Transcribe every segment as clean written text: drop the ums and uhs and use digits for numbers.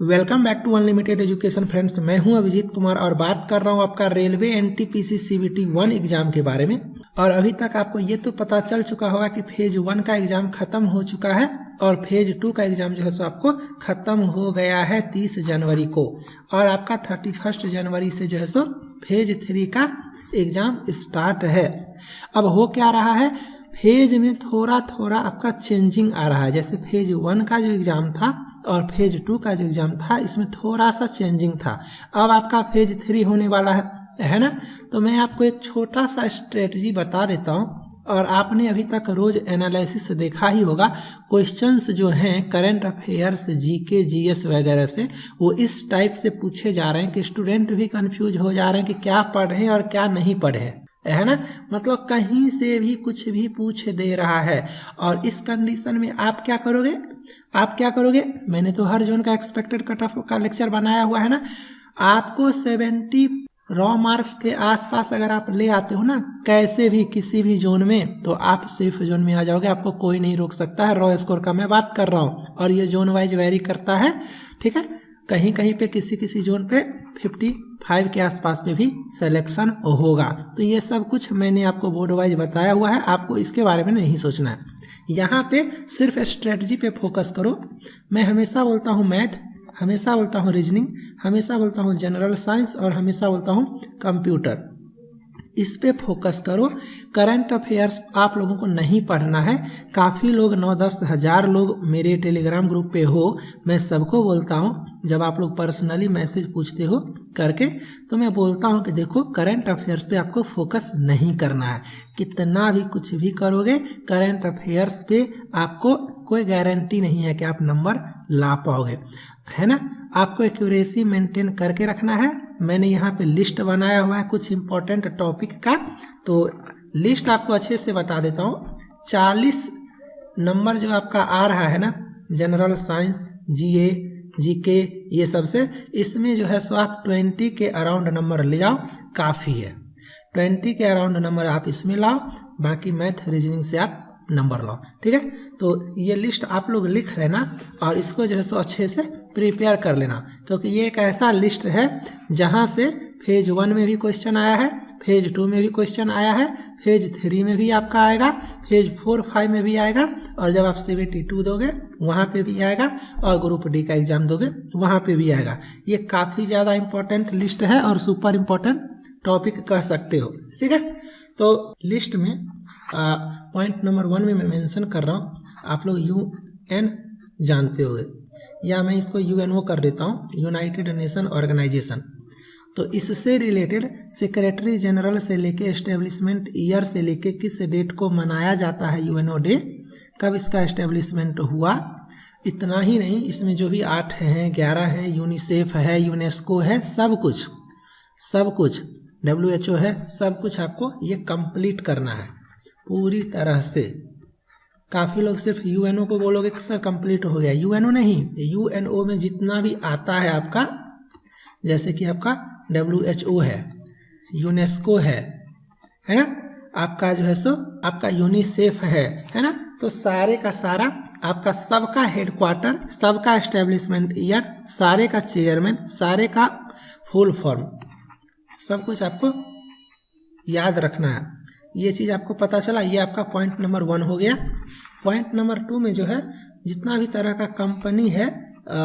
Welcome back to unlimited education friends. मैं हूं अभिजीत कुमार और बात कर रहा हूं आपका रेलवे एनटीपीसी सीबीटी 1 एग्जाम के बारे में। और अभी तक आपको ये तो पता चल चुका होगा कि फेज 1 का एग्जाम खत्म हो चुका है और फेज 2 का एग्जाम जो है सो आपको खत्म हो गया है 30 जनवरी को। और आपका 31 जनवरी से जो है सो फेज 3 का एग्जाम स्टार्ट है। अब हो क्या रहा है, फेज में थोड़ा थोड़ा आपका चेंजिंग आ रहा है। जैसे फेज 1 का जो एग्जाम था और फेज 2 का जो एग्जाम था, इसमें थोड़ा सा चेंजिंग था। अब आपका फेज 3 होने वाला है ना। तो मैं आपको एक छोटा सा स्ट्रेटजी बता देता हूँ। और आपने अभी तक रोज एनालिसिस देखा ही होगा, क्वेश्चंस जो हैं करंट अफेयर्स, जीके, जीएस वगैरह से, वो इस टाइप से पूछे जा रहे हैं कि स्टूडेंट भी कंफ्यूज हो जा रहे हैं कि क्या पढ़े और क्या नहीं पढ़े, है ना। मतलब कहीं से भी कुछ भी पूछ दे रहा है। और इस कंडीशन में आप क्या करोगे, मैंने तो हर जोन का एक्सपेक्टेड कट ऑफ का लेक्चर बनाया हुआ है ना। आपको 70 रॉ मार्क्स के आसपास अगर आप ले आते हो ना, कैसे भी किसी भी जोन में, तो आप सेफ जोन में आ जाओगे। आपको कोई नहीं रोक सकता है। रॉ स्कोर का मैं बात कर रहा हूँ और ये जोन वाइज वेरी करता है, ठीक है। कहीं कहीं पे किसी जोन पे 55 के आसपास में भी सिलेक्शन होगा। तो ये सब कुछ मैंने आपको बोर्ड वाइज बताया हुआ है, आपको इसके बारे में नहीं सोचना है। यहाँ पे सिर्फ स्ट्रेटजी पे फोकस करो। मैं हमेशा बोलता हूँ मैथ, हमेशा बोलता हूँ रीजनिंग, हमेशा बोलता हूँ जनरल साइंस और हमेशा बोलता हूँ कंप्यूटर। इस पे फोकस करो। करंट अफेयर्स आप लोगों को नहीं पढ़ना है। काफ़ी लोग 9-10 हज़ार लोग मेरे टेलीग्राम ग्रुप पे हो। मैं सबको बोलता हूँ, जब आप लोग पर्सनली मैसेज पूछते हो करके, तो मैं बोलता हूँ कि देखो करंट अफेयर्स पे आपको फोकस नहीं करना है। कितना भी कुछ भी करोगे, करंट अफेयर्स पे आपको कोई गारंटी नहीं है कि आप नंबर ला पाओगे, है ना। आपको एक्यूरेसी मेंटेन करके रखना है। मैंने यहाँ पे लिस्ट बनाया हुआ है कुछ इंपॉर्टेंट टॉपिक का, तो लिस्ट आपको अच्छे से बता देता हूँ। 40 नंबर जो आपका आ रहा है ना, जनरल साइंस, जीए, जीके, ये सब से, इसमें जो है सो आप 20 के अराउंड नंबर ले आओ, काफ़ी है। 20 के अराउंड नंबर आप इसमें लाओ, बाकी मैथ रीजनिंग से आप नंबर लाओ, ठीक है। तो ये लिस्ट आप लोग लिख लेना और इसको जो है सो अच्छे से प्रिपेयर कर लेना, क्योंकि ये एक ऐसा लिस्ट है जहाँ से फेज 1 में भी क्वेश्चन आया है, फेज 2 में भी क्वेश्चन आया है, फेज 3 में भी आपका आएगा, फेज 4-5 में भी आएगा, और जब आप CBT 2 दोगे वहाँ पे भी आएगा, और ग्रुप डी का एग्जाम दोगे वहाँ पे भी आएगा। ये काफ़ी ज़्यादा इंपॉर्टेंट लिस्ट है और सुपर इम्पोर्टेंट टॉपिक कह सकते हो, ठीक है। तो लिस्ट में पॉइंट नंबर 1 में मैं मेंशन कर रहा हूँ, आप लोग UN जानते होंगे, या मैं इसको UNO कर देता हूँ, यूनाइटेड नेशन ऑर्गेनाइजेशन। तो इससे रिलेटेड सेक्रेटरी जनरल से लेके एस्टेब्लिशमेंट ईयर से लेके किस डेट को मनाया जाता है UNO डे, कब इसका एस्टेब्लिशमेंट हुआ, इतना ही नहीं, इसमें जो भी 8 हैं, 11 है, यूनिसेफ है, यूनेस्को है, सब कुछ WHO है, सब कुछ आपको ये कंप्लीट करना है पूरी तरह से। काफ़ी लोग सिर्फ UNO को बोलोगे कि सर कंप्लीट हो गया, UNO नहीं, UNO में जितना भी आता है आपका, जैसे कि आपका WHO है, यूनेस्को है ना, आपका जो है सो आपका यूनिसेफ है ना। तो सारे का सारा आपका सबका हेडक्वार्टर, सबका एस्टेब्लिशमेंट ईयर, सारे का चेयरमैन, सारे का फुल फॉर्म, सब कुछ आपको याद रखना है। ये चीज़ आपको पता चला, ये आपका पॉइंट नंबर 1 हो गया। पॉइंट नंबर 2 में जो है जितना भी तरह का कंपनी है,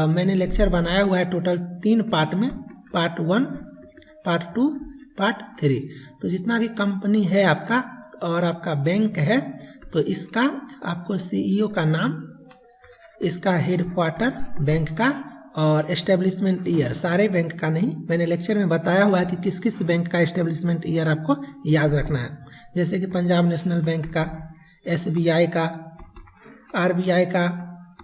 मैंने लेक्चर बनाया हुआ है टोटल 3 पार्ट में, पार्ट 1, पार्ट 2, पार्ट 3। तो जितना भी कंपनी है आपका और आपका बैंक है, तो इसका आपको CEO का नाम, इसका हेडक्वार्टर बैंक का, और एस्टेब्लिशमेंट ईयर, सारे बैंक का नहीं, मैंने लेक्चर में बताया हुआ है कि किस किस बैंक का एस्टेब्लिशमेंट ईयर आपको याद रखना है। जैसे कि पंजाब नेशनल बैंक का, SBI का, RBI का,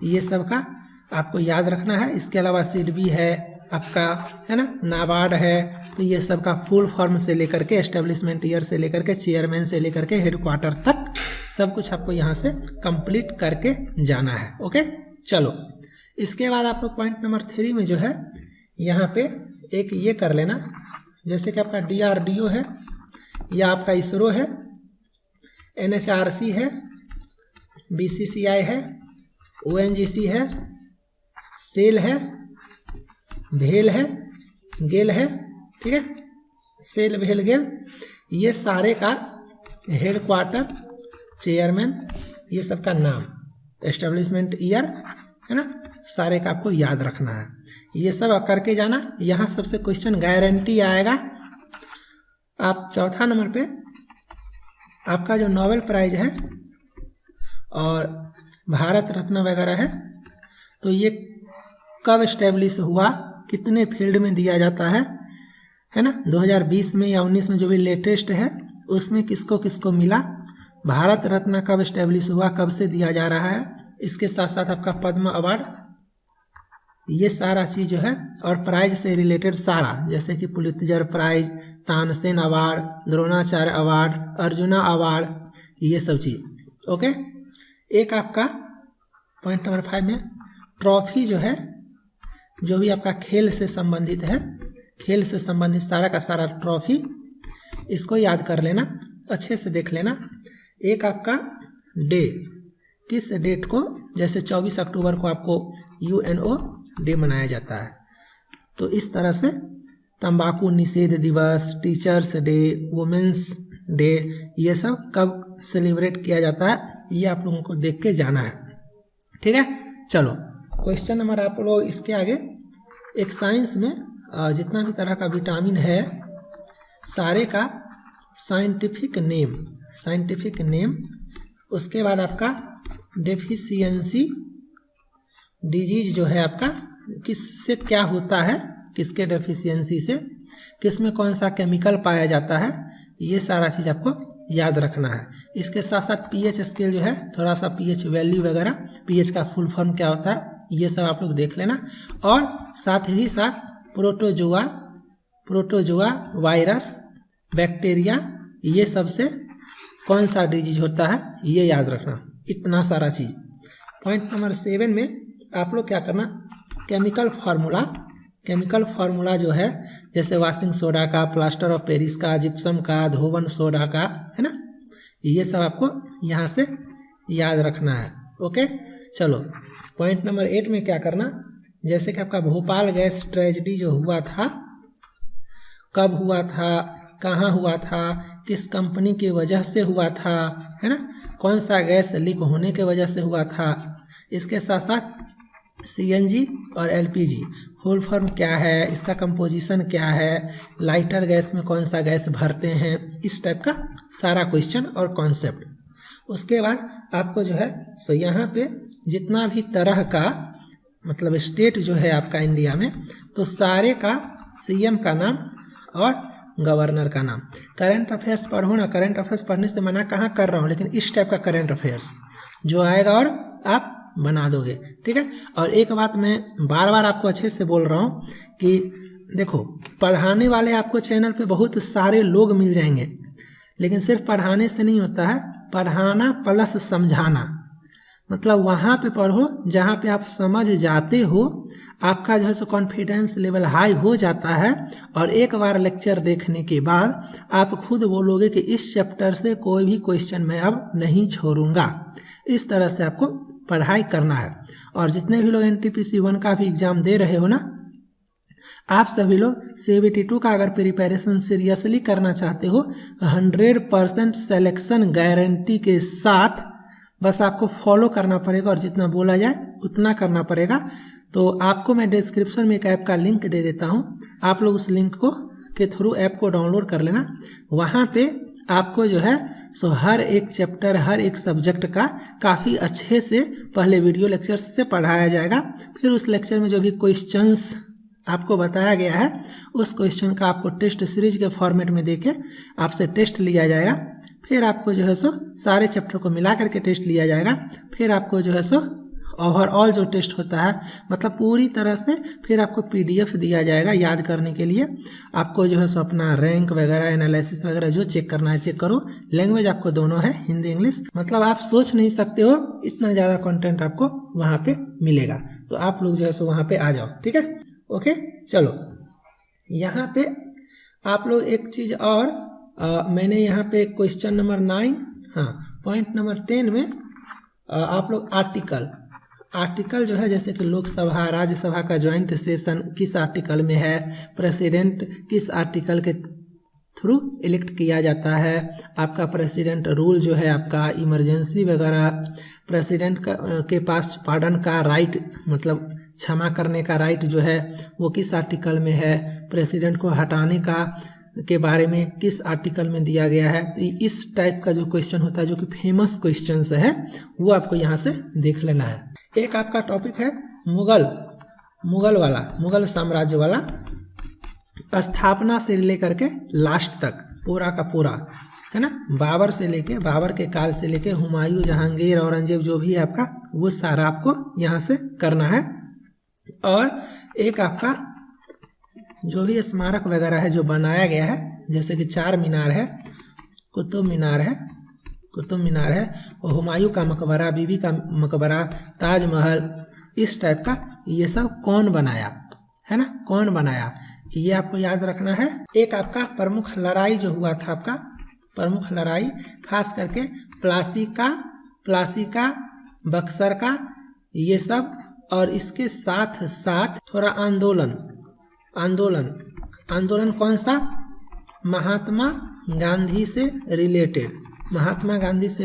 ये सब का आपको याद रखना है। इसके अलावा SIDBI है आपका, है ना, नाबार्ड है। तो ये सब का फुल फॉर्म से लेकर के, एस्टेब्लिशमेंट ईयर से लेकर के, चेयरमैन से लेकर के हेडक्वार्टर तक, सब कुछ आपको यहाँ से कंप्लीट करके जाना है। ओके, चलो इसके बाद आप लोग पॉइंट नंबर 3 में जो है यहाँ पे एक ये कर लेना, जैसे कि आपका DRDO है, या आपका ISRO है, NHRC है, BCCI है, ONGC है, सेल है, भेल है, गेल है, ठीक है, सेल भेल गेल, ये सारे का हेडक्वार्टर, चेयरमैन, ये सब का नाम, एस्टेब्लिशमेंट ईयर, है ना, सारे का आपको याद रखना है। ये सब करके जाना। यहाँ सबसे क्वेश्चन गारंटी आएगा। आप चौथा नंबर पे आपका जो नोबेल प्राइज है और भारत रत्न वगैरह है, तो ये कब एस्टेब्लिश हुआ, कितने फील्ड में दिया जाता है ना, 2020 में या 19 में जो भी लेटेस्ट है उसमें किसको किसको मिला, भारत रत्न कब एस्टेब्लिश हुआ, कब से दिया जा रहा है, इसके साथ साथ आपका पद्म अवार्ड, ये सारा चीज़ जो है, और प्राइज से रिलेटेड सारा, जैसे कि Pulitzer prize, Tansen award, Dronacharya award, Arjuna award, ये सब चीज़। ओके, एक आपका पॉइंट नंबर 5 में ट्रॉफी जो है, जो भी आपका खेल से संबंधित है, खेल से संबंधित सारा का सारा ट्रॉफी, इसको याद कर लेना, अच्छे से देख लेना। एक आपका डे, किस डेट को, जैसे 24 अक्टूबर को आपको UNO डे मनाया जाता है, तो इस तरह से तंबाकू निषेध दिवस, टीचर्स डे, वुमेंस डे, ये सब कब सेलिब्रेट किया जाता है, ये आप लोगों को देख के जाना है, ठीक है। चलो क्वेश्चन नंबर आप लोग इसके आगे, एक साइंस में जितना भी तरह का विटामिन है सारे का साइंटिफिक नेम, उसके बाद आपका डेफिशिएंसी डिजीज जो है आपका किससे क्या होता है, किसके डेफिशिएंसी से, किस में कौन सा केमिकल पाया जाता है, ये सारा चीज़ आपको याद रखना है। इसके साथ साथ पीएच स्केल जो है, थोड़ा सा पीएच वैल्यू वगैरह, पीएच का फुल फॉर्म क्या होता है, ये सब आप लोग देख लेना। और साथ ही साथ प्रोटोजोआ, वायरस, बैक्टीरिया, ये सब से कौन सा डिजीज होता है, ये याद रखना, इतना सारा चीज़। पॉइंट नंबर 7 में आप लोग क्या करना, केमिकल फार्मूला जो है, जैसे वाशिंग सोडा का, प्लास्टर ऑफ पेरिस का, जिप्सम का, धोवन सोडा का, है ना, ये सब आपको यहाँ से याद रखना है। ओके, चलो पॉइंट नंबर 8 में क्या करना, जैसे कि आपका भोपाल गैस ट्रेजेडी जो हुआ था, कब हुआ था, कहाँ हुआ था, किस कंपनी की वजह से हुआ था, है ना, कौन सा गैस लीक होने के वजह से हुआ था, इसके साथ साथ CNG और LPG होल फॉर्म क्या है, इसका कंपोजिशन क्या है, लाइटर गैस में कौन सा गैस भरते हैं, इस टाइप का सारा क्वेश्चन और कॉन्सेप्ट। उसके बाद आपको जो है सो यहाँ पे जितना भी तरह का मतलब स्टेट जो है आपका इंडिया में, तो सारे का CM का नाम और गवर्नर का नाम। करंट अफेयर्स पढ़ो ना, करंट अफेयर्स पढ़ने से मना कहाँ कर रहा हूँ, लेकिन इस टाइप का करंट अफेयर्स जो आएगा और आप बना दोगे, ठीक है। और एक बात मैं बार बार आपको अच्छे से बोल रहा हूँ कि देखो, पढ़ाने वाले आपको चैनल पे बहुत सारे लोग मिल जाएंगे, लेकिन सिर्फ पढ़ाने से नहीं होता है, पढ़ाना प्लस समझाना, मतलब वहाँ पे पढ़ो जहाँ पे आप समझ जाते हो, आपका जो है सो कॉन्फिडेंस लेवल हाई हो जाता है, और एक बार लेक्चर देखने के बाद आप खुद बोलोगे कि इस चैप्टर से कोई भी क्वेश्चन मैं अब नहीं छोड़ूंगा। इस तरह से आपको पढ़ाई करना है। और जितने भी लोग NTPC 1 का भी एग्जाम दे रहे हो ना, आप सभी लोग CBT 2 का अगर प्रिपरेशन सीरियसली करना चाहते हो, 100% सिलेक्शन गारंटी के साथ बस आपको फॉलो करना पड़ेगा, और जितना बोला जाए उतना करना पड़ेगा। तो आपको मैं डिस्क्रिप्शन में एक ऐप का लिंक दे देता हूँ, आप लोग उस लिंक को के थ्रू ऐप को डाउनलोड कर लेना। वहाँ पे आपको जो है सो हर एक चैप्टर, हर एक सब्जेक्ट का काफ़ी अच्छे से पहले वीडियो लेक्चर से पढ़ाया जाएगा। फिर उस लेक्चर में जो भी क्वेश्चंस आपको बताया गया है, उस क्वेश्चन का आपको टेस्ट सीरीज के फॉर्मेट में देके आपसे टेस्ट लिया जाएगा। फिर आपको जो है सो सारे चैप्टर को मिला करके टेस्ट लिया जाएगा। फिर आपको जो है सो ओवरऑल जो टेस्ट होता है, मतलब पूरी तरह से फिर आपको PDF दिया जाएगा याद करने के लिए। आपको जो है सो अपना रैंक वगैरह, एनालिसिस वगैरह जो चेक करना है चेक करो। लैंग्वेज आपको दोनों है, हिंदी इंग्लिश, मतलब आप सोच नहीं सकते हो इतना ज़्यादा कंटेंट आपको वहाँ पे मिलेगा। तो आप लोग जो है सो वहाँ पे आ जाओ, ठीक है। ओके, चलो यहाँ पे आप लोग एक चीज़ और मैंने यहाँ पे क्वेश्चन नंबर 9, हाँ, पॉइंट नंबर 10 में आप लोग आर्टिकल जो है जैसे कि लोकसभा राज्यसभा का ज्वाइंट सेशन किस आर्टिकल में है, प्रेसिडेंट किस आर्टिकल के थ्रू इलेक्ट किया जाता है, आपका प्रेसिडेंट रूल जो है आपका इमरजेंसी वगैरह, प्रेसिडेंट के पास पार्डन का राइट मतलब क्षमा करने का राइट जो है वो किस आर्टिकल में है, प्रेसिडेंट को हटाने का के बारे में किस आर्टिकल में दिया गया है। तो इस टाइप का जो क्वेश्चन होता है जो कि फेमस क्वेश्चंस है वो आपको यहाँ से देख लेना है। एक आपका टॉपिक है मुगल साम्राज्य वाला, स्थापना से लेकर के लास्ट तक पूरा का पूरा है ना, बाबर के काल से लेके हुमायूं, जहांगीर, औरंगजेब जो भी है आपका वो सारा आपको यहाँ से करना है। और एक आपका जो भी स्मारक वगैरह है जो बनाया गया है जैसे कि चार मीनार है, कुतुब मीनार है और हुमायूं का मकबरा, बीबी का मकबरा, ताजमहल, इस टाइप का ये सब कौन बनाया है ना, कौन बनाया ये आपको याद रखना है। एक आपका प्रमुख लड़ाई जो हुआ था आपका प्रमुख लड़ाई खास करके प्लासी का बक्सर का ये सब, और इसके साथ साथ थोड़ा आंदोलन कौन सा, महात्मा गांधी से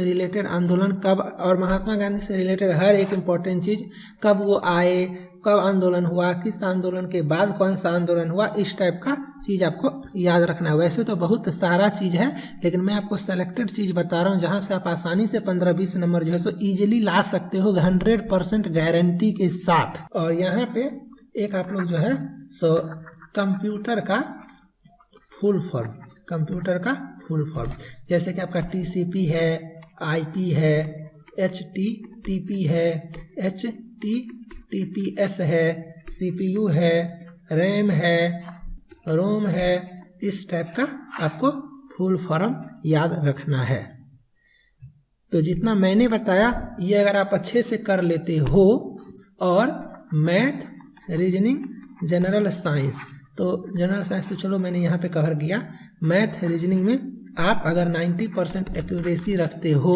रिलेटेड आंदोलन कब, और महात्मा गांधी से रिलेटेड हर एक इम्पोर्टेंट चीज कब वो आए, कब आंदोलन हुआ, किस आंदोलन के बाद कौन सा आंदोलन हुआ, इस टाइप का चीज आपको याद रखना है। वैसे तो बहुत सारा चीज है लेकिन मैं आपको सेलेक्टेड चीज बता रहा हूँ जहाँ से आप आसानी से 15-20 नंबर जो है सो इजिली ला सकते हो 100% गारंटी के साथ। और यहाँ पे एक आप लोग जो है सो कंप्यूटर का फुल फॉर्म जैसे कि आपका TCP है, IP है, HTTP है, HTTPS है, CPU है, RAM है, ROM है, इस टाइप का आपको फुल फॉर्म याद रखना है। तो जितना मैंने बताया ये अगर आप अच्छे से कर लेते हो, और मैथ, रीजनिंग, जनरल साइंस, तो जनरल साइंस तो चलो मैंने यहाँ पे कवर किया, मैथ रीजनिंग में आप अगर 90% एक्यूरेसी रखते हो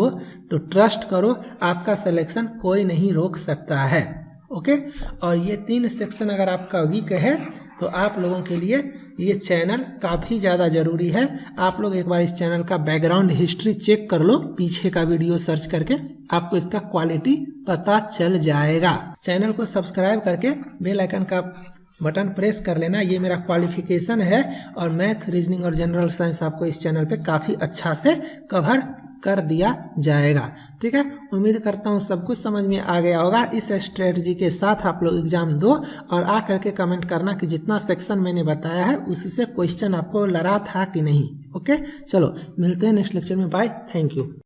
तो ट्रस्ट करो आपका सिलेक्शन कोई नहीं रोक सकता है। ओके, और ये 3 सेक्शन अगर आपका वीक है तो आप लोगों के लिए ये चैनल काफ़ी ज़्यादा ज़रूरी है। आप लोग एक बार इस चैनल का बैकग्राउंड हिस्ट्री चेक कर लो, पीछे का वीडियो सर्च करके आपको इसका क्वालिटी पता चल जाएगा। चैनल को सब्सक्राइब करके बेल आइकन का बटन प्रेस कर लेना, ये मेरा क्वालिफिकेशन है और मैथ, रीजनिंग और जनरल साइंस आपको इस चैनल पे काफ़ी अच्छा से कवर कर दिया जाएगा। ठीक है, उम्मीद करता हूँ सब कुछ समझ में आ गया होगा। इस स्ट्रेटजी के साथ आप लोग एग्जाम दो और आ करके कमेंट करना कि जितना सेक्शन मैंने बताया है उससे क्वेश्चन आपको लड़ा था कि नहीं। ओके, चलो मिलते हैं नेक्स्ट लेक्चर में। Bye, thank you.